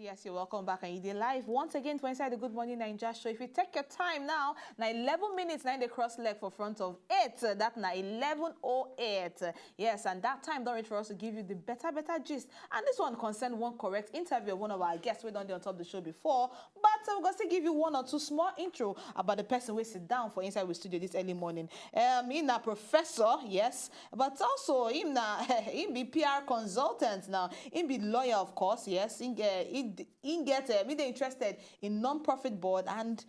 Yes, you're welcome back, and you did live once again for Inside the Good Morning NAIJA show. If you take your time now 11 minutes, now the cross leg for front of 8. That now 11:08. Yes, and that time don't reach for us to give you the better gist. And this one concerned one correct interview of one of our guests we done on top of the show before. But we're going to give you one or two small intro about the person we sit down for Inside the studio this early morning. He's a professor, yes, but also he be PR consultant now. He be lawyer, of course, yes. He interested in non-profit board, and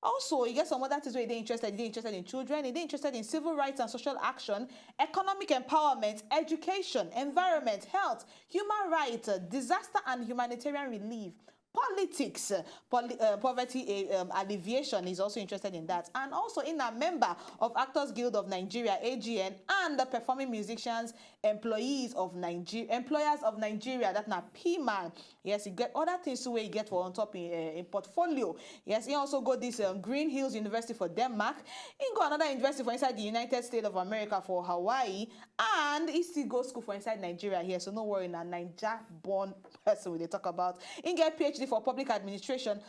also he gets some other things where they're interested in children, they're interested in civil rights and social action, economic empowerment, education, environment, health, human rights, disaster and humanitarian relief, politics, poverty alleviation. Is also interested in that, and also in a member of Actors Guild of Nigeria (AGN) and the Performing Musicians Employers of Nigeria. That na P-man. Yes, he get other things where he get for on top in portfolio. Yes, he also got this Green Hills University for Denmark. He got another university for inside the United States of America for Hawaii, and he still go school for inside Nigeria here. So no worry, na Naija-born person they talk about. He get PhD for public administration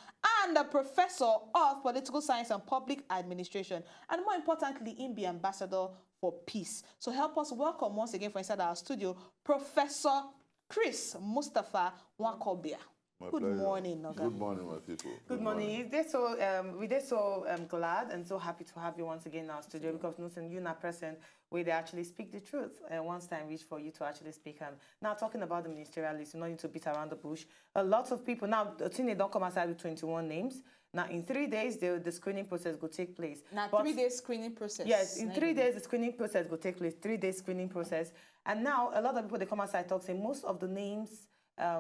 and a professor of political science and public administration, and more importantly, he be ambassador for peace. So help us welcome once again for inside our studio, Professor Chris Nwoakobia. Good morning, Noga. Good morning, my people. Good morning. We're so glad and so happy to have you once again in our studio, because you're not present where they actually speak the truth. And once time reach for you to actually speak. Now, talking about the ministerial list, you don't need to beat around the bush. A lot of people, now, the thing they don't come outside with 21 names. Now, in 3 days, the screening process will take place. Now, 3 days screening process. Yes, in 3 days, the screening process will take place. 3 days screening process. And now, a lot of people, they come outside talk, say most of the names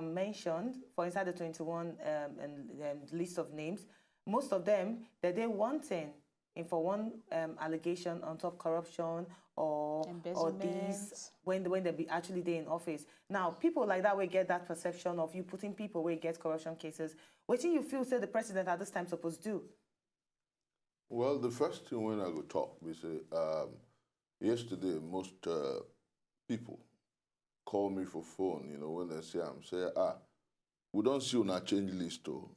mentioned for inside the 21 list of names, most of them, that they wanting for one allegation on top corruption or these when they be actually there in office. Now, people like that will get that perception of you putting people where get corruption cases. What do you feel say the president at this time supposed to do? Well, the first thing when I go talk, we say, yesterday most people call me for phone, you know, when they say, we don't see on a change list, though.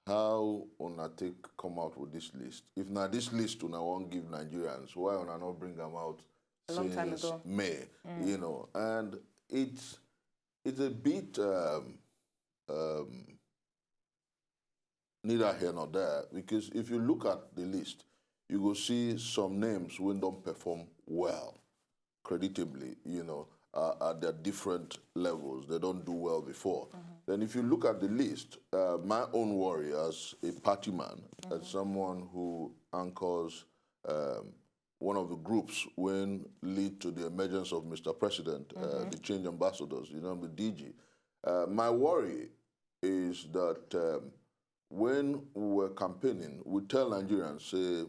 How on a take come out with this list? If not this list, on I won't give Nigerians, why on I not bring them out a long time ago? May, you know, and it's a bit neither here nor there, because if you look at the list, you will see some names when don't perform well, creditably, you know, at their different levels. They don't do well before. Then if you look at the list, my own worry as a party man, as someone who anchors one of the groups when lead to the emergence of Mr. President, the change ambassadors, you know, the DG. My worry is that when we were campaigning, we tell Nigerians, say,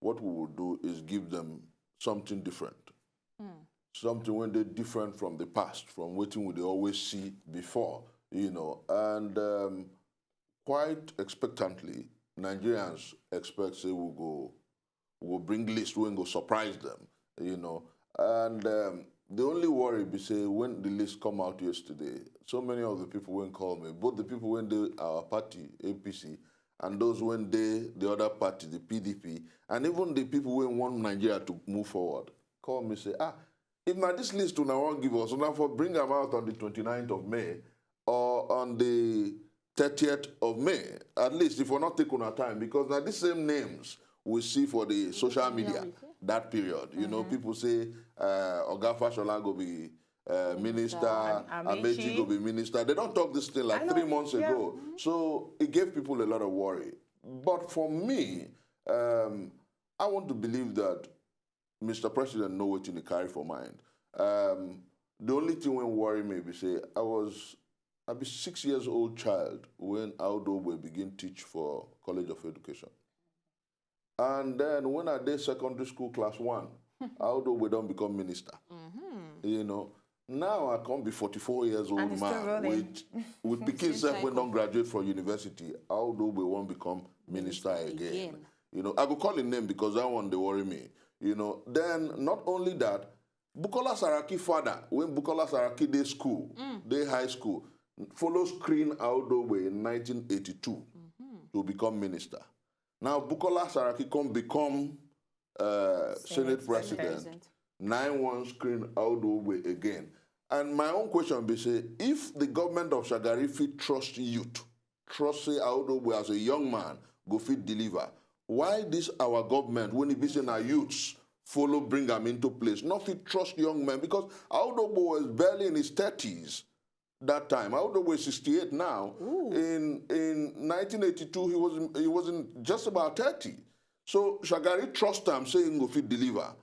what we will do is give them something different. Something when they're different from the past, from what they always see before, you know. And quite expectantly, Nigerians expect, say, we'll bring list, we'll go surprise them, you know. And the only worry be, say, when the list come out yesterday, so many of the people went call me, both the people when they our party, APC, and those when the other party, the PDP, and even the people when want Nigeria to move forward, call me, say, if now this list will now give us, so now for bring them out on the 29th of May or on the 30th of May, at least if we're not taking our time, because now these same names we see for the social media, that period. You know, people say Oga Fashola go be minister, Amechi go be minister. They don't talk this thing like 3 months ago. So it gave people a lot of worry. But for me, I want to believe that Mr. President know what you carry for mind. The only thing when worry me be say I be 6 years old child when Aldo will begin teach for College of Education. And then when I did secondary school class 1, Aldo we don't become minister. You know. Now I can't be 44 years old man with picking self when don't graduate from university. Aldo we won't become minister again. You know, I could call him name because that one they worry me. You know, then not only that, Bukola Saraki father, when Bukola Saraki did school, they high school, follow screen Aodowe in 1982 to become minister. Now, Bukola Saraki become Senate President. 9-1 screen Aodowe again. And my own question be say, if the government of Shagari fit trust youth, trust say Aodowe as a young man, go fit deliver, why this our government, when it be saying our youths, follow bring them into place, not fit trust young men? Because Aodowe was barely in his 30s that time. Aodowe is 68 now. In 1982, he wasn't just about 30. So Shagari trust him, saying go fit deliver.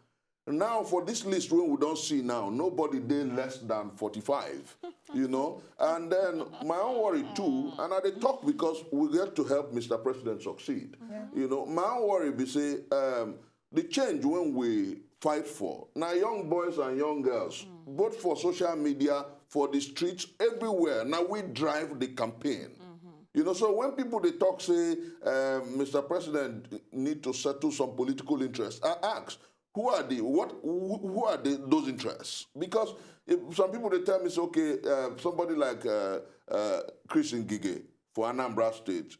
Now, for this list, when we don't see now, nobody did less than 45, you know. And then my own worry too, and I talk because we get to help Mr. President succeed. You know, my own worry be say, the change when we fight for, now young boys and young girls, both for social media, for the streets, everywhere, now we drive the campaign. You know, so when people they talk, say, Mr. President need to settle some political interests, I ask, who are those interests? Because if some people they tell me, say, okay, somebody like Chris Nwoakobia for Anambra State,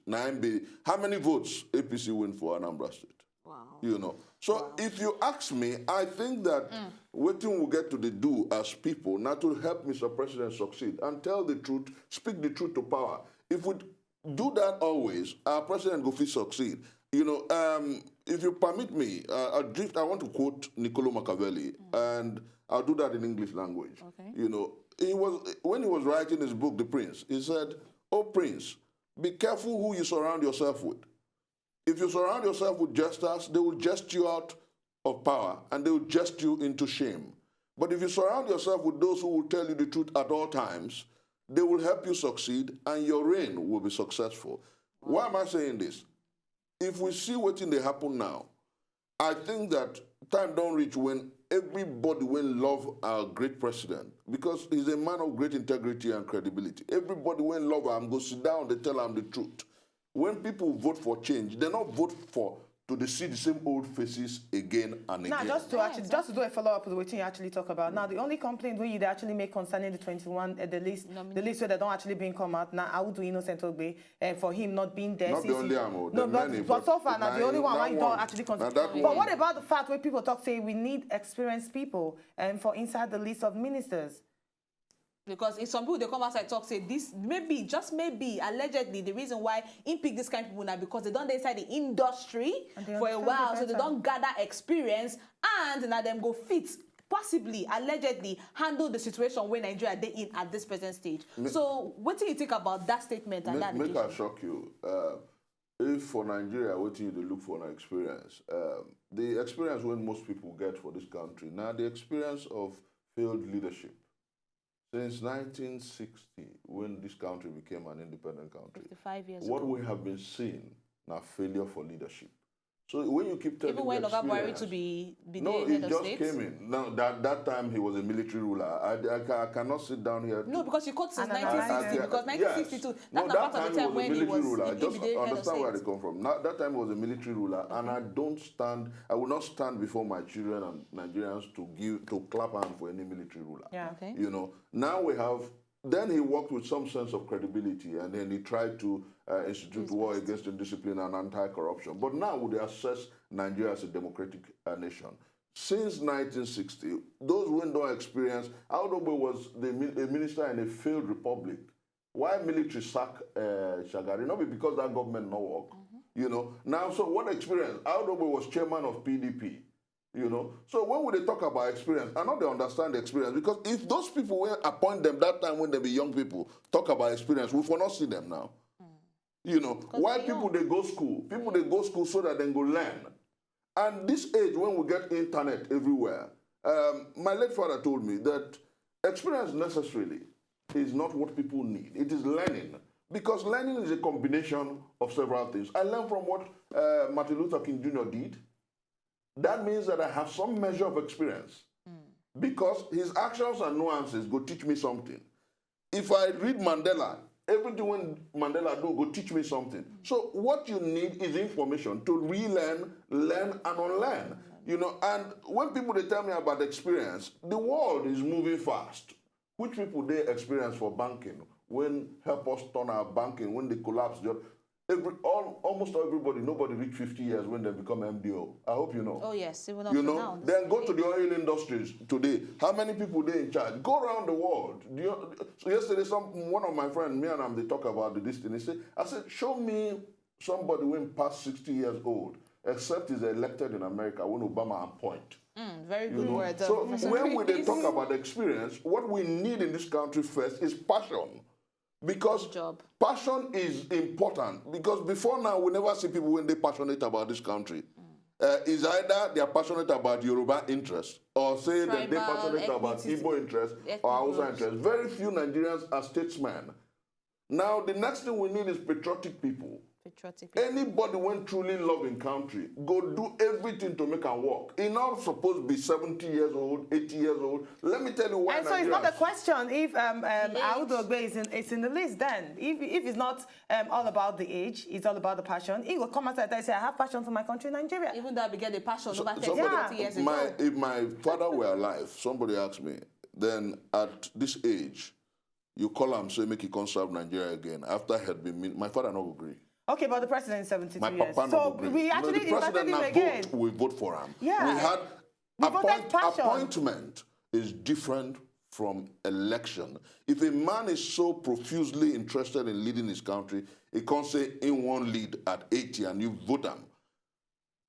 how many votes APC win for Anambra State? Wow. You know. So if you ask me, I think that what we get to do as people, not to help Mr. President succeed and tell the truth, speak the truth to power. If we do that always, our president will succeed. You know, if you permit me, I want to quote Niccolo Machiavelli, and I'll do that in English language. Okay. You know, when he was writing his book, The Prince, he said, "Oh, Prince, be careful who you surround yourself with. If you surround yourself with jesters, they will jest you out of power, and they will jest you into shame. But if you surround yourself with those who will tell you the truth at all times, they will help you succeed, and your reign will be successful." Why am I saying this? If we see what's in the happen now, I think that time don't reach when everybody will love our great president, because he's a man of great integrity and credibility. Everybody will love him, go sit down, they tell him the truth. When people vote for change, they don't vote to see the same old faces again and again. Now, just to do a follow-up with what you actually talk about. Now, the only complaint we actually make concerning the 21, the list where they don't actually being come out. Now, I would do Innocent Ogbe for him not being there. Not the only one. No, but so far, now the only one why you don't actually consider. But what about the fact where people talk, say we need experienced people for inside the list of ministers? Because if some people they come outside talk, say this maybe, just maybe, allegedly, the reason why he pick this kind of people now because they don't inside the industry for a while, so they don't gather experience, and now them go fit, possibly, allegedly, handle the situation where Nigeria they in at this present stage. So what do you think about that statement and that? Make I shock you. If for Nigeria, what you look for an experience, the experience when most people get for this country, now the experience of failed leadership. Since 1960, when this country became an independent country, 55 years what ago. We have been seeing now failure for leadership. So when you keep telling even when Buhari to be no, he just came in. Now that time he was a military ruler. I cannot sit down here. No, because you quote since 1960. Because 1962, that's not part of the time when he was ruler. Just understand where they come from. Now, that time he was a military ruler, and I will not stand before my children and Nigerians to clap hands for any military ruler. Yeah. Okay. You know. Now we have. Then he worked with some sense of credibility, and then he tried to institute war against indiscipline and anti-corruption. But now we assess Nigeria as a democratic nation. Since 1960, those who don't experience, Aodowe was a minister in a failed republic. Why military sack Shagari? Not because that government no work. You know. Now, so what experience? Aodowe was chairman of PDP. You know, so when would they talk about experience? I know they understand the experience, because if those people will appoint them that time when they be young people, talk about experience, we will not see them now. You know, why people they go school? People they go school so that they go learn. And this age when we get internet everywhere, my late father told me that experience necessarily is not what people need. It is learning. Because learning is a combination of several things. I learned from what Martin Luther King Jr. did. That means that I have some measure of experience, because his actions and nuances go teach me something. If I read Mandela, everything when Mandela do go teach me something. So what you need is information to relearn, learn, and unlearn. You know, and when people they tell me about experience, the world is moving fast. Which people they experience for banking? when help us turn our banking, when they collapse. Almost everybody, nobody reach 50 years when they become MDO. I hope you know. Oh yes, even up You to know, now. then go to the oil industries today. How many people they in charge? Go around the world. So yesterday, one of my friends, me and him, they talk about this thing. I said, show me somebody when past 60 years old, except he's elected in America when Obama appoint. Very good words. So when we talk about experience, what we need in this country first is passion. Because passion is important. Because before now, we never see people when they're passionate about this country. Is either they are passionate about Yoruba interests, or say that they're passionate about Igbo interests or Hausa interests. Very few Nigerians are statesmen. Now, the next thing we need is patriotic people. Anybody when truly loving country, go do everything to make them work. He's not supposed to be 70 years old, 80 years old. Let me tell you why. And so it's not a question if Wazobia is in the list then. If it's not all about the age, it's all about the passion. He will come outside and say, I have passion for my country, Nigeria. Even though I began the passion over 30 years ago. If my father were alive, somebody asked me, then at this age, you call him, say, make he come serve Nigeria again. After he had been, my father not agree. Okay, but the president is 72 my years. Papa So we actually invited him again. We vote for him. Yeah. We had passion. Appointment is different from election. If a man is so profusely interested in leading his country, he can't say in one lead at 80 and you vote him.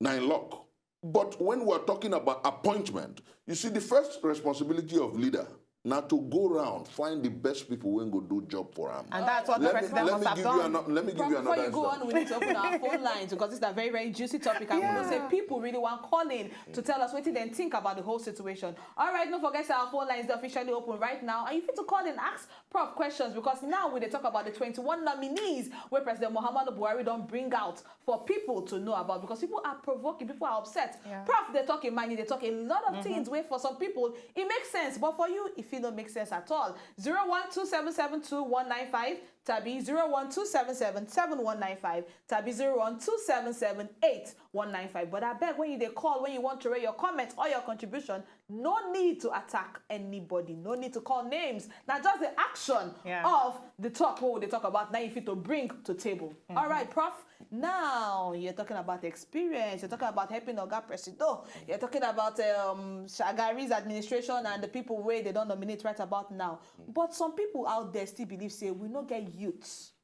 Nine luck. But when we're talking about appointment, you see the first responsibility of leader now to go around, find the best people who go do job for them. And that's what the president must have done. Let me give you another Before you go on, we need to open our phone lines because it's a very, very juicy topic. I'm going to say people really want calling to tell us what they think about the whole situation. All right, don't forget our phone lines are officially open right now. And you need to call and ask Prof questions because now we talk about the 21 nominees where President Muhammadu Buhari don't bring out for people to know about because people are provoking, people are upset. Yeah. Prof, they talk in money, they talk a lot of things where for some people it makes sense, but for you, if it don't make sense at all. 012772195 tabi 012777195 tabi 012778195. But I beg when you call, when you want to rate your comment or your contribution, no need to attack anybody, no need to call names. Now just the action of the talk, what would they talk about now if you to bring to table. All right, Prof. Now you're talking about experience, you're talking about helping Oga Presido, you're talking about Shagari's administration and the people where they don't nominate right about now. But some people out there still believe, say, we not get youths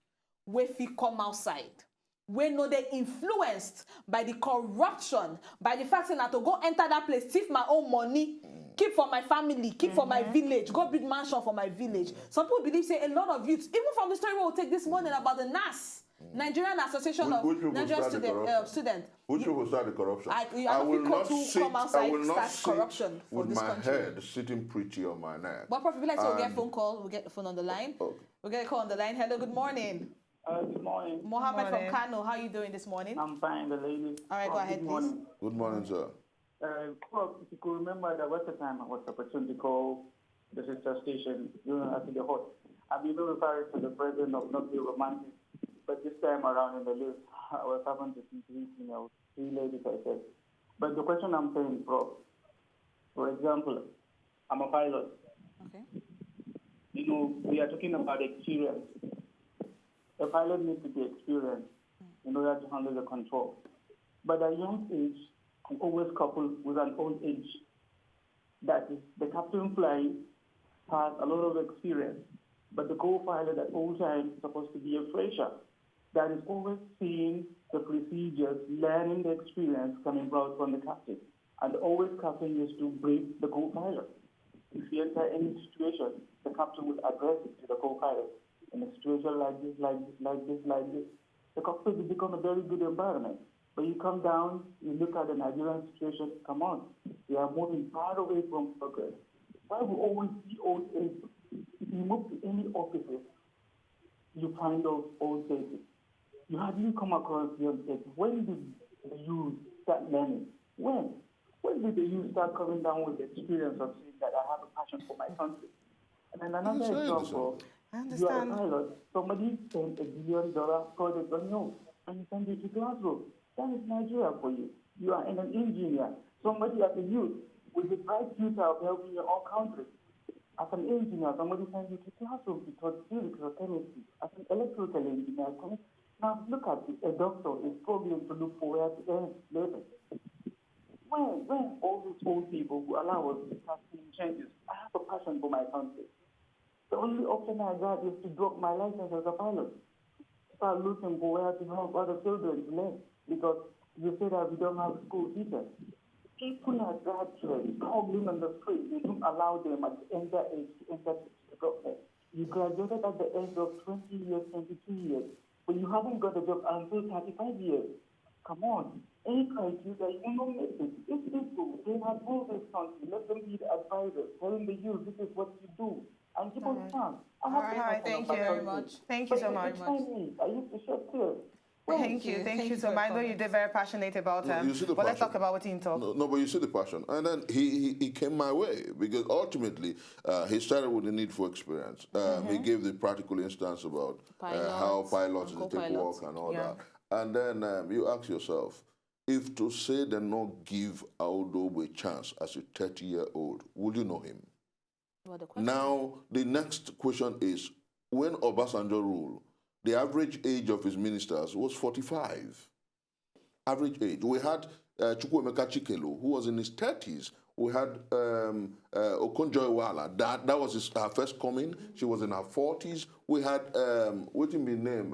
where we come outside. We know they're influenced by the corruption, by the fact that to go enter that place, thief my own money, keep for my family, keep for my village, go build mansion for my village. Some people believe, say, a lot of youths, even from the story we'll take this morning about the NAS, Nigerian Association of Nigerian Students. Which will start the corruption? I will not sit corruption with my head sitting pretty on my neck. But Prof, like we'll get a phone call, we'll get the phone on the line. Okay. We'll get a call on the line. Hello, good morning. Good morning. Mohammed from Kano, how are you doing this morning? I'm fine, the lady. All right, go ahead, please. Good morning, sir. Prof, if you could remember, there was a time I was opportunity to call the sister station, after the host. I've been referring to the president of not be romantic. But this time around in the list, I was having to see three ladies, I said. But the question I'm saying, Prof, for example, I'm a pilot. Okay. We are talking about experience. A pilot needs to be experienced in order to handle the control. But at a young age, I'm always coupled with an old age. That is, the captain flying has a lot of experience, but the co-pilot at all times is supposed to be a fresher. That is always seeing the procedures, learning the experience coming out from the captain. And always captain is to brief the co-pilot. If you enter any situation, the captain will address it to the co-pilot. In a situation like this, the cockpit will become a very good environment. But you come down, you look at the Nigerian situation, come on, we are moving far away from progress. Why we always see old age? If you move to any offices, you find those old ages. You hardly come across young age. When did the youth start learning? When? When did the youth start coming down with the experience of saying that I have a passion for my country? And then another example, you are a pilot, somebody sent $1 billion project on you, and you send it to Glasgow. That is Nigeria for you. You are an engineer, somebody as a youth with the bright future of helping your own country. As an engineer, somebody sends you to classroom to taught physics or chemistry. As an electrical engineer, now look at it. A doctor is struggling to look for where to earn labor. When all these old people who allow us to start seeing changes, I have a passion for my country. The only option I got is to drop my license as a pilot. Start looking for where to help other children to learn, because you say that we don't have school teachers. People are graduates struggling on the street. You don't allow them at the age to enter the government. You graduated at the age of 20 years, 22 years, but you haven't got a job until 35 years. Come on. Any criteria, you don't make it. These people, they have ruled this country. Let them be the advisors, telling the youth this is what you do. And give us a chance. All right, thank you very much. Thank you so much. I used to shed tears. Thank you so much. I know you're very passionate about him. But let's talk about what he talked. No, but you see the passion. And then he came my way, because ultimately he started with the need for experience. He gave the practical instance about how pilots take work and all that. And then you ask yourself, if to say they not give Audu a chance as a 30-year-old, would you know him? Now, the next question is, when Obasanjo ruled, the average age of his ministers was 45. Average age. We had Chukwuemeka Chikelu, who was in his 30s. We had Okonjo-Iweala. That was her first coming. She was in her 40s. We had, what's his name?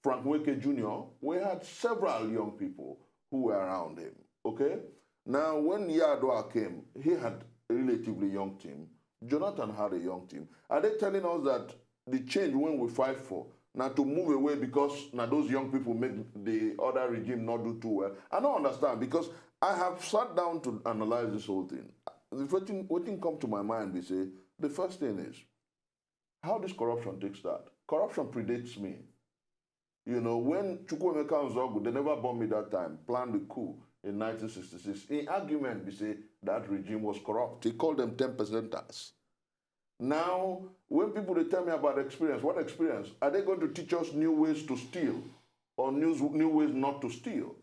Frank Nweke Jr. We had several young people who were around him. Okay? Now, when Yar'Adua came, he had a relatively young team. Jonathan had a young team. Are they telling us that the change when we fight for, now to move away because now those young people make the other regime not do too well? I don't understand, because I have sat down to analyze this whole thing. The first thing, what thing come to my mind, we say, the first thing is, how this corruption takes start? Corruption predates me. You know, when Chukwuemeka and Zogu, they never bombed me that time, planned the coup in 1966. In argument, we say that regime was corrupt. They called them 10%ers. Now, when people they tell me about experience, what experience? Are they going to teach us new ways to steal or new ways not to steal?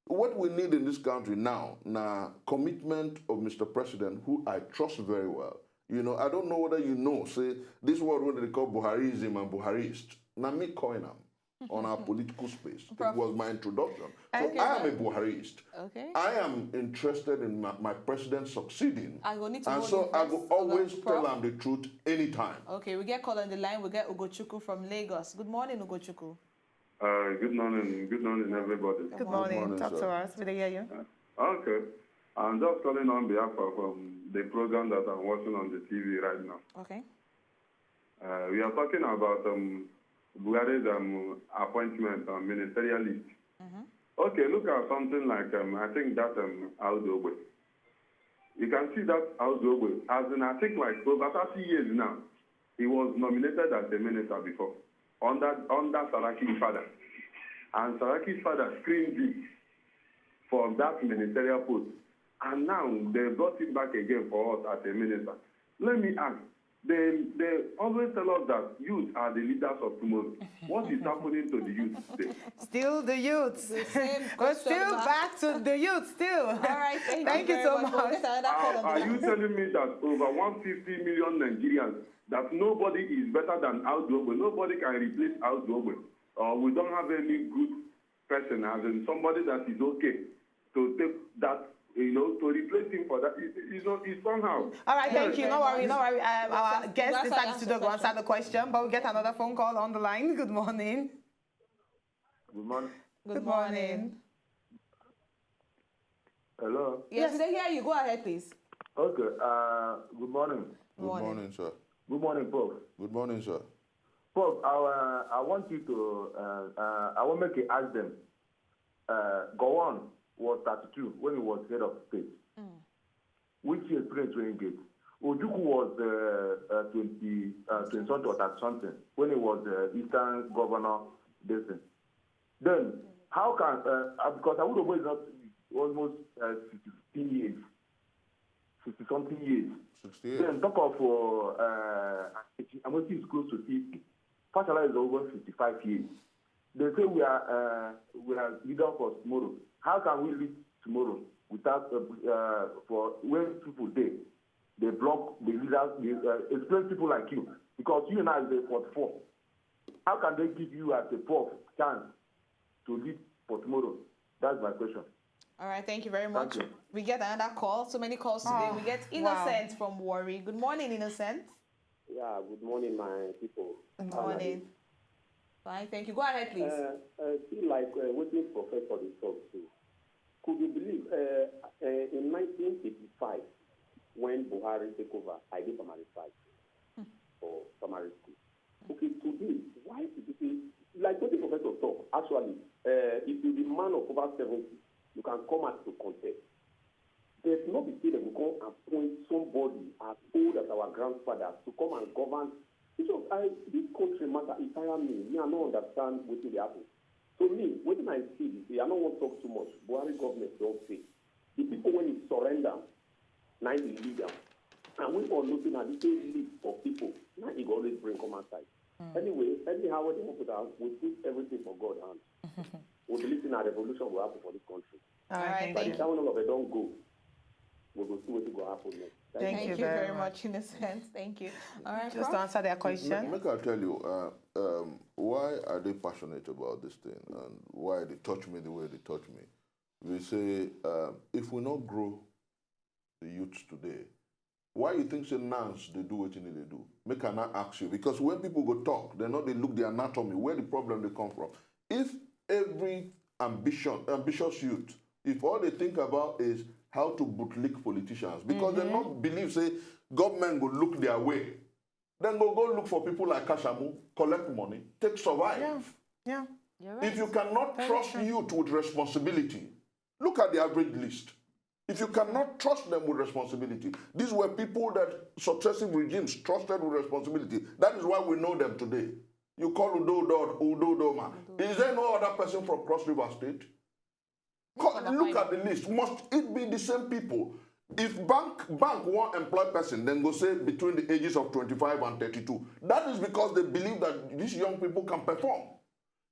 What we need in this country now, commitment of Mr. President, who I trust very well. You know, I don't know whether you know, say, this word what they call Buharism and Buharist. Now, me coin them on our political space. It was my introduction. So Okay, I am a Buharist. Okay. I am interested in my president succeeding. I will need to and hold so him I first. will always Prof? tell him the truth anytime. Okay, we get call on the line. We get Ugochukwu from Lagos. Good morning, Ugochukwu. Good morning, everybody. Good morning. Talk to us. We hear you. Okay. I'm just calling on behalf of the program that I'm watching on the TV right now. Okay. We are talking about Buhari's appointment on ministerial list. Okay, look at something like, I think that Audu. You can see that Audu, as in, I think like over 30 years now, he was nominated as a minister before, under Saraki's father. And Saraki's father screened him for that ministerial post. And now they brought him back again for us as a minister. Let me ask, they always tell us that youth are the leaders of tomorrow. What is happening to the youth today? Still the youth. We're still back to the youth still. All right, thank you so much. Are you telling me that over 150 million Nigerians, that nobody is better than Audu? Nobody can replace Audu? Or we don't have any good person, as in somebody that is okay to take that, you know, to replace him for that. It's somehow. All right, thank you. No worry, no worry. Our guest is at the studio to answer the question, but we get another phone call on the line. Good morning. Good morning. Good morning. Hello. Yes, they hear you. Go ahead, please. Okay. Good morning. Good morning, sir. Good morning, Prof. Good morning, sir. Prof, I want you to, I want to ask them, Gowon was 32 when he was head of state. Which experience when he get? Ojukwu was 20 something or 30 something when he was Eastern Governor. Then, how can, because Awudobo is not almost 60 years, 60 something years. 68. Then talk of Amosi is close to 50. Fashala is over 55 years. They say we are leader for tomorrow. How can we lead tomorrow without for when people they block the leaders, experienced people like you, because you and I are 44. How can they give you as a prof chance to lead for tomorrow? That's my question. All right, thank you very much. Thank you. We get another call. So many calls today. We get Innocent from Warri. Good morning, Innocent. Yeah, good morning, my people. Good morning. Fine, thank you. Go ahead, please. I feel like waiting Professor to talk to. Could you believe in 1985, when Buhari took over, I did primary 5 for primary school. Okay, today, why did you say, like what the professor talk, actually, if you're the man of over 70, you can come out to contest. There's no be say that we go and appoint somebody as old as our grandfathers to come and govern. Because this country matter, it tire me. I don't understand what will happen. So me, when I see this, I don't want to talk too much. Buhari government don't say. The people when it surrender, now they lead them. And we all looking at the same list of people, now you always bring come outside. Anyway, anyhow, what they want to put out, we put everything for God's hands. We'll be listening at revolution will happen for this country. All right, But if that one of it don't go, we will see what will happen next. Thank you very much, Innocent. Thank you. All right, Just Prof? to answer their question. Make I tell you, why are they passionate about this thing and why they touch me the way they touch me? We say, if we not grow the youths today, why you think say Nance they do what they do? Make I not ask you, because when people go talk, they know they look the anatomy, where the problem they come from. If every ambitious youth, if all they think about is how to bootlick politicians, because they not believe, say, government will look their way, then go look for people like Kashamu, collect money, take survive. Yeah. You're right. If you cannot trust youth with responsibility, look at the average list. If you cannot trust them with responsibility, these were people that successive regimes trusted with responsibility. That is why we know them today. You call Udo Doma. Is there no other person from Cross River State? Look at the list. Must it be the same people? If bank won't employ person, then go say between the ages of 25 and 32. That is because they believe that these young people can perform.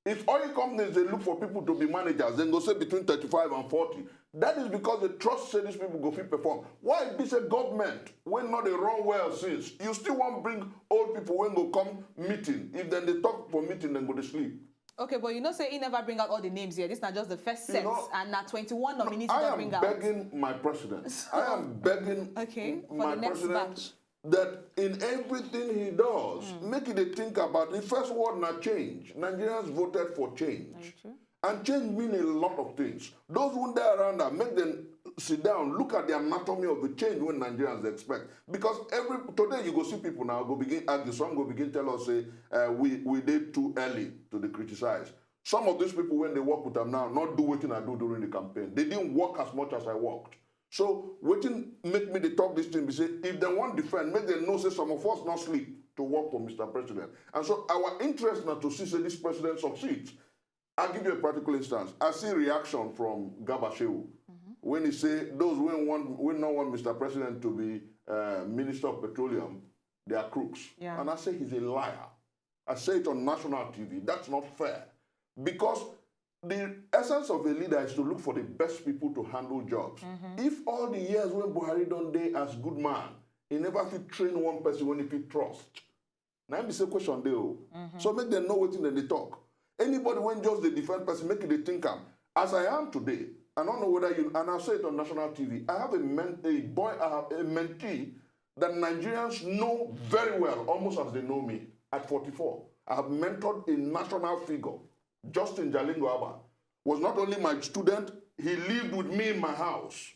If oil companies, they look for people to be managers, then go say between 35 and 40. That is because they trust say these people go fit perform. Why be say government when not they run well since? You still want bring old people when go come meeting. If then they talk for meeting, then go to sleep. Okay, but you know, say he never bring out all the names here. This is not just the first set, and not 21 nominees I am bring out. begging my president. I am begging for my the next president batch. that in everything he does, make it a think about the first word not change. Nigerians voted for change. And change means a lot of things. Those who there around that, make them sit down, look at the anatomy of the change when Nigerians expect. Because today you go see people now go begin argue. Some go begin tell us say we did too early to the criticize. Some of these people when they work with them now, not do what I do during the campaign. They didn't work as much as I worked. So waiting make me they talk this thing. We say if they want defend, make them know say some of us not sleep to work for Mr. President. And so our interest now to see say this president succeeds. I'll give you a practical instance. I see reaction from Gabashew when he say those who not want Mr. President to be Minister of Petroleum, they are crooks. Yeah. And I say he's a liar. I say it on national TV. That's not fair. Because the essence of a leader is to look for the best people to handle jobs. If all the years when Buhari done day as good man, he never fit train one person when he fit trust. Now I'm the question there. So make them know what they talk. Anybody when just the different person, make it a thinker. As I am today, I don't know whether you, and I say it on national TV, I have a mentee that Nigerians know very well, almost as they know me, at 44. I have mentored a national figure, Justin Jalingo Abba. Was not only my student, he lived with me in my house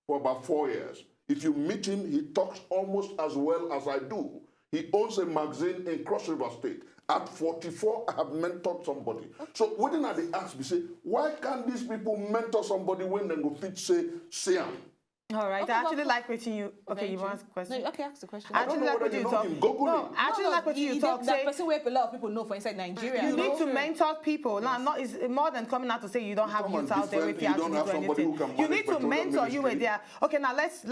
for about 4 years. If you meet him, he talks almost as well as I do. He owns a magazine in Cross River State. At 44, I have mentored somebody. So when I ask me, say, why can't these people mentor somebody when they go fit say Siam? All right, Okay, I actually like what you. Okay, you want to ask a question? No, okay, ask the question. I actually like what you talk. No, I actually like what you talk. That person where a lot of people know for inside Nigeria. You need to mentor people. Now, not is more than coming out to say you don't have youth out there with you actually do anything. You need to mentor. You were there. Okay, now let's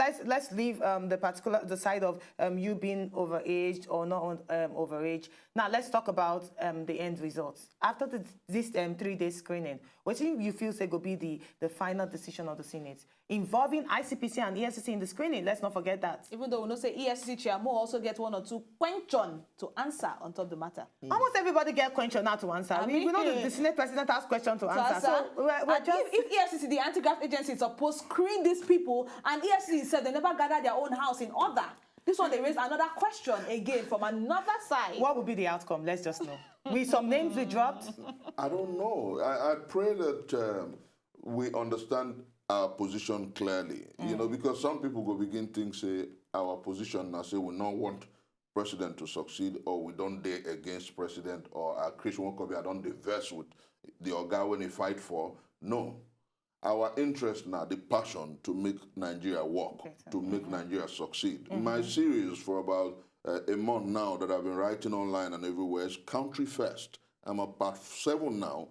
leave the side of you being overaged or not overaged. Now let's talk about the end results after this 3-day screening. what do you feel say will be the final decision of the Senate involving ICPC and EFCC in the screening? Let's not forget that. Even though we know say EFCC chairman also get one or two question to answer on top of the matter. Almost everybody get question now to answer. We know the Senate president has question to answer. So we're just... if EFCC, the anti-graft agency, is supposed to screen these people, and EFCC said they never gather their own house in order, this one they raise another question again from another side. What would be the outcome? Let's just know. Some names we dropped. I don't know. I pray that we understand our position clearly. You know, because some people go begin think say our position now say we don't want president to succeed, or we don't dare against president, or Chris Nwoakobia don't diverse with the Oga when they fight for. No. Our interest now, the passion to make Nigeria work, to make Nigeria succeed. My series for about a month now that I've been writing online and everywhere is Country First. I'm at part 7 now.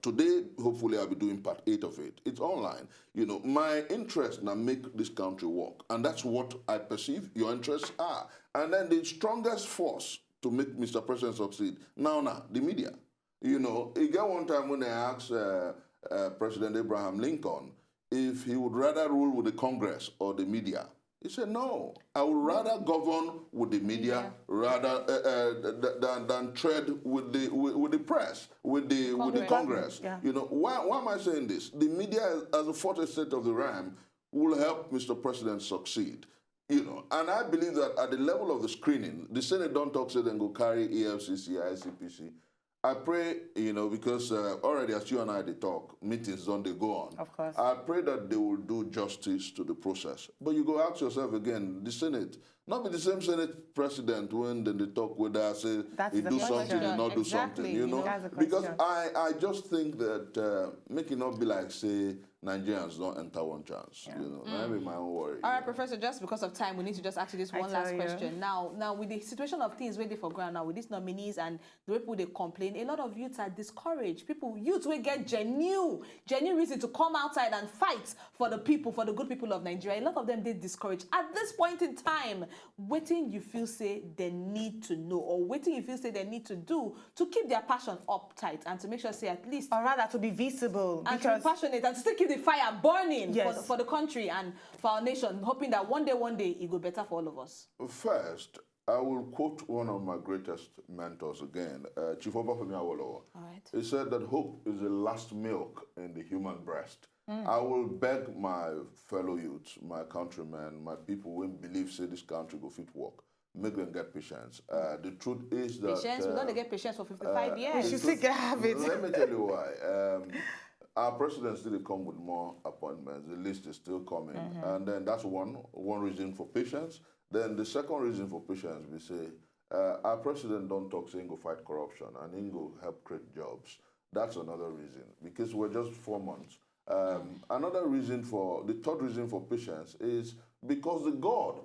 Today, hopefully, I'll be doing part 8 of it. It's online. You know, my interest now make this country work. And that's what I perceive your interests are. And then the strongest force to make Mr. President succeed, now, the media. You know, you get one time when they asked President Abraham Lincoln if he would rather rule with the Congress or the media. He said, no, I would rather govern with the media rather than tread with the press, with the Congress. Yeah. You know, why am I saying this? The media, as a fourth estate of the ram, will help Mr. President succeed. You know, and I believe that at the level of the screening, the Senate don't talk so then go carry EFCC, ICPC. I pray, you know, because already as you and I they talk, meetings don't they go on. Of course. I pray that they will do justice to the process. But you go ask yourself again, the Senate, not be the same Senate president when then they talk with us, say he do something, he not do something, you know. Because I just think that make it not be like, say, Nigerians don't enter one chance. You know, that be my own worry. All right, Professor, just because of time, we need to just ask you this one last question. Now, with the situation of things waiting for ground now, with these nominees and the people they complain, a lot of youths are discouraged. Youths will get genuine reason to come outside and fight for the people, for the good people of Nigeria. A lot of them they discouraged. At this point in time, waiting you feel say they need to know, or waiting you feel say they need to do to keep their passion uptight and to make sure say at least, or rather to be visible, and to be passionate and to still keep the fire burning for the country and for our nation, hoping that one day it will be better for all of us. First, I will quote one of my greatest mentors again, Chief Obafemi Awolowo. He said that hope is the last milk in the human breast. I will beg my fellow youths, my countrymen, my people who believe say this country go fit work, make them get patience. The truth is that... Patience? We don't get patience for 55 years. We should still have it. Let me tell you why. Our president still come with more appointments. The list is still coming. And then that's one reason for patience. Then the second reason for patience, we say, our president don't talk saying go fight corruption and he go help create jobs. That's another reason, because we're just 4 months. Another reason the third reason for patience is because the God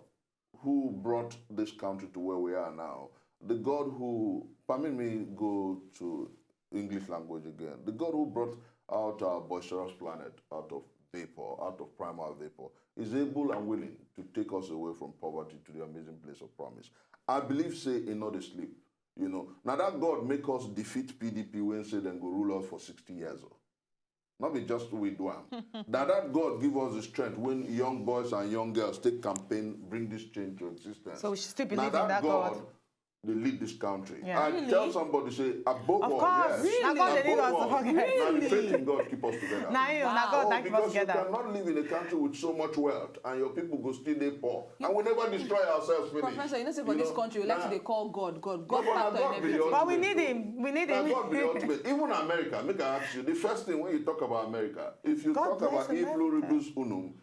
who brought this country to where we are now, the God who, permit me go to English language again, the God who brought out our boisterous planet, out of vapor, out of primal vapor, is able and willing to take us away from poverty to the amazing place of promise. I believe, say, in not a sleep, you know. Now that God make us defeat PDP when say then go rule us for 60 years. Not be just we do them. that God give us the strength when young boys and young girls take campaign, bring this change to existence. So we should still believe in that God. They lead this country. Yeah. I tell somebody, say, above all, yes. Really? God, they lead us to forget. Now the faith in God keep us together. God, thank you for together. Because you cannot live in a country with so much wealth and your people go still there poor. And we never destroy ourselves. Professor, you know, say for this country, we like to call God. God factor in everything. But we need him. We need him. God be the ultimate. Even America, make I ask you, the first thing when you talk about America, if you talk about E pluribus unum,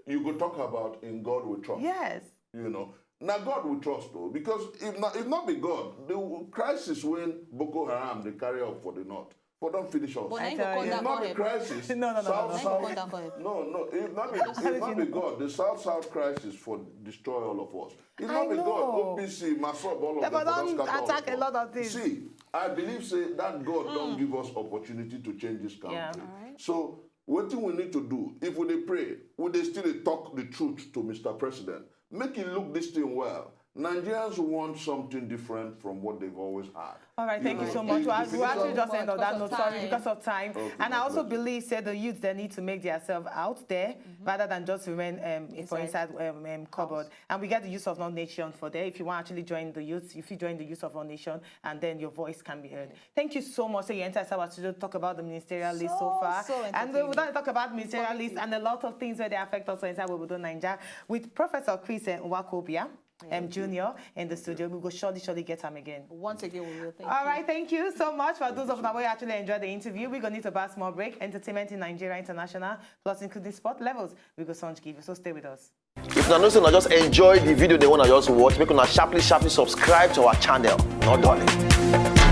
you go talk about in God we trust. Yes. You know. Now God will trust though, because if not be God, the crisis when Boko Haram they carry out for the north, for don't finish us. If not the crisis, no. If not be God, the South crisis for destroy all of us. If not be God, OPC, Masop, all of them. Don't attack a lot of things. See, I believe say that God don't give us opportunity to change this country. Yeah. So what thing we need to do, if we pray, would they still talk the truth to Mr. President? Make him look this thing well. Nigerians want something different from what they've always had. All right, thank you so much. We'll actually just end on that note, sorry, because of time. Okay, and I also believe, said the youth, they need to make themselves out there rather than just remain inside cupboard. And we get the youth of our nation for there. If you want to actually join the youth, if you join the youth of our nation, and then your voice can be heard. Thank you so much. So you enter our studio to talk about the ministerial list so far. And we will talk about ministerial list and a lot of things where they affect us inside Weekday NAIJA with Professor Chris Nwoakobia. Junior in the studio. We will surely get him again. Once again, we will. Thank you. All right, thank you so much for those of you who actually enjoyed the interview. We're going to need to buy a small break. Entertainment in Nigeria International, plus including sport levels. We go soon give you, so stay with us. If you not just enjoy the video they want to just watch, make sure sharply subscribe to our channel. Not darling.